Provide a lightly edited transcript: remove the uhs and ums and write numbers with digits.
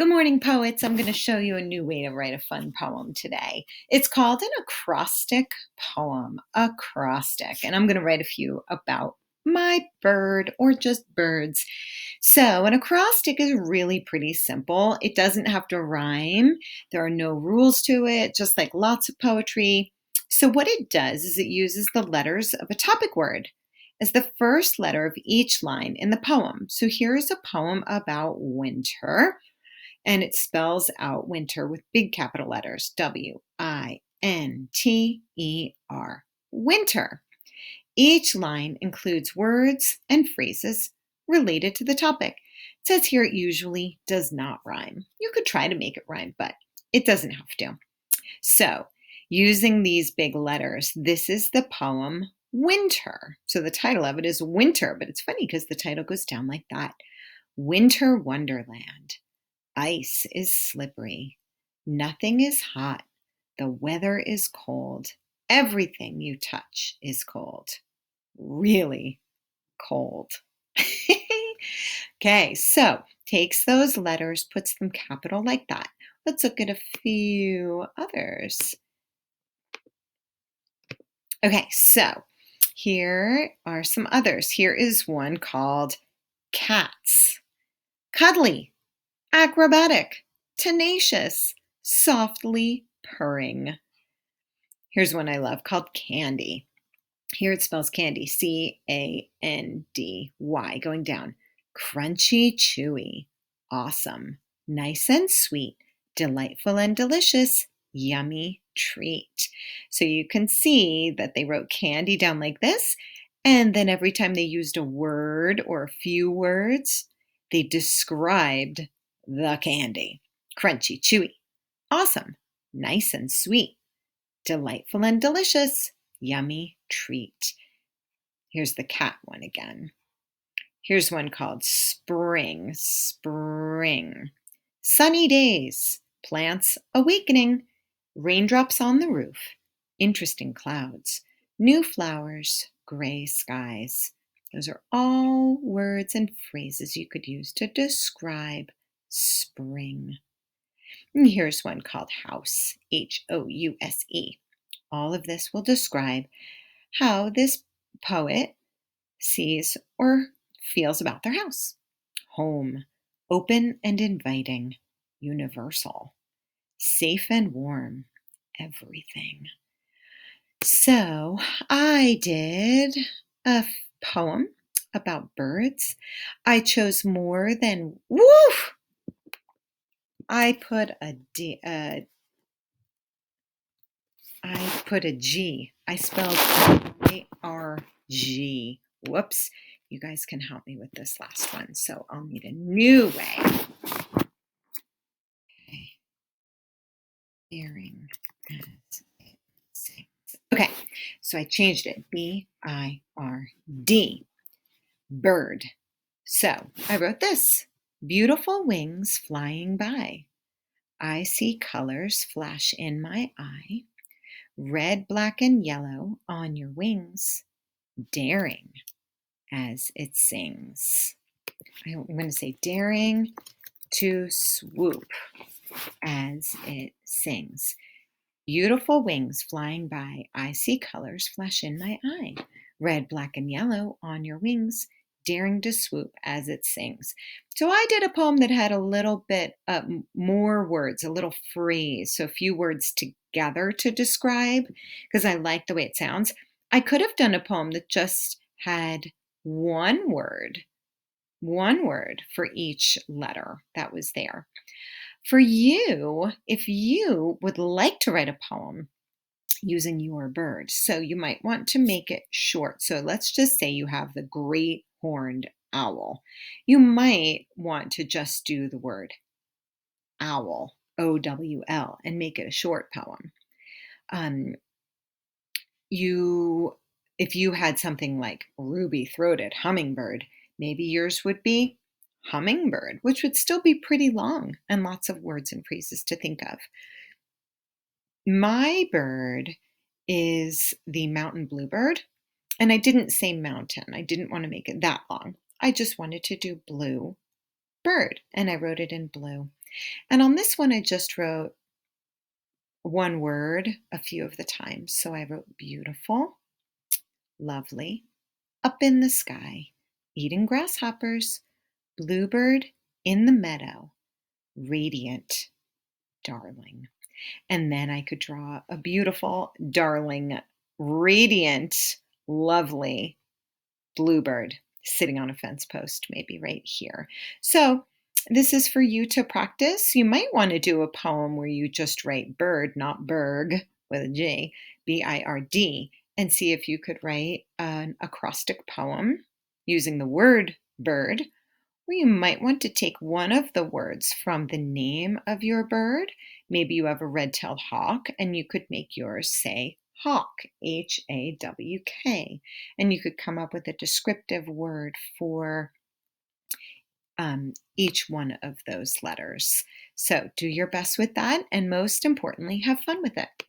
Good morning, poets. I'm going to show you a new way to write a fun poem today. It's called an acrostic poem, acrostic, and I'm going to write a few about my bird or just birds. So, an acrostic is really pretty simple. It doesn't have to rhyme, there are no rules to it, just like lots of poetry. So, what it does is it uses the letters of a topic word as the first letter of each line in the poem. So, here is a poem about winter. And it spells out winter with big capital letters Winter. Winter. Each line includes words and phrases related to the topic. It says here it usually does not rhyme. You could try to make it rhyme, but it doesn't have to. So, using these big letters, this is the poem Winter. So, the title of it is Winter, but it's funny because the title goes down like that Winter Wonderland. Ice is slippery. Nothing is hot. The weather is cold. Everything you touch is cold. Really cold. Okay, so takes those letters, puts them capital like that. Let's look at a few others. Okay, so here are some others. Here is one called cats. Cuddly, acrobatic, tenacious, softly purring. Here's one I love called Candy. Here it spells candy, Candy, going down. Crunchy, chewy, awesome, nice and sweet, delightful and delicious, yummy treat. So you can see that they wrote candy down like this, and then every time they used a word or a few words, they described the candy. Crunchy, chewy, awesome, nice and sweet, delightful and delicious, yummy treat. Here's the cat one again. Here's one called Spring. Sunny days, plants awakening, raindrops on the roof, interesting clouds, new flowers, gray skies. Those are all words and phrases you could use to describe spring. And here's one called House, House. All of this will describe how this poet sees or feels about their house. Home, open and inviting, universal, safe and warm, everything. So I did a poem about birds. I chose more than, I put a G. I spelled ARG. Whoops. You guys can help me with this last one. So I'll need a new way. Okay. Hearing as it sings. Okay. So I changed it. BIRD. Bird. So I wrote this. Beautiful wings flying by. I see colors flash in my eye. Red, black, and yellow on your wings, daring as it sings. I'm going to say daring to swoop as it sings. Beautiful wings flying by, I see colors flash in my eye. Red, black, and yellow on your wings, daring to swoop as it sings. So I did a poem that had a little bit more words, a little phrase, so a few words together to describe, because I like the way it sounds. I could have done a poem that just had one word for each letter that was there. For you, if you would like to write a poem using your bird, so you might want to make it short. So let's just say you have the great horned owl. You might want to just do the word owl, OWL, and make it a short poem. If you had something like ruby-throated hummingbird, maybe yours would be hummingbird, which would still be pretty long and lots of words and phrases to think of. My bird is the mountain bluebird, and I didn't say mountain. I didn't want to make it that long. I just wanted to do blue bird, and I wrote it in blue. And on this one, I just wrote one word a few of the times. So I wrote beautiful, lovely, up in the sky, eating grasshoppers, bluebird in the meadow, radiant, darling. And then I could draw a beautiful, darling, radiant, lovely bluebird sitting on a fence post, maybe right here. So this is for you to practice. You might want to do a poem where you just write bird, not berg with a G, B-I-R-D, and see if you could write an acrostic poem using the word bird. Or you might want to take one of the words from the name of your bird. Maybe you have a red-tailed hawk, and you could make yours say hawk, H-A-W-K. And you could come up with a descriptive word for each one of those letters. So do your best with that, and most importantly, have fun with it.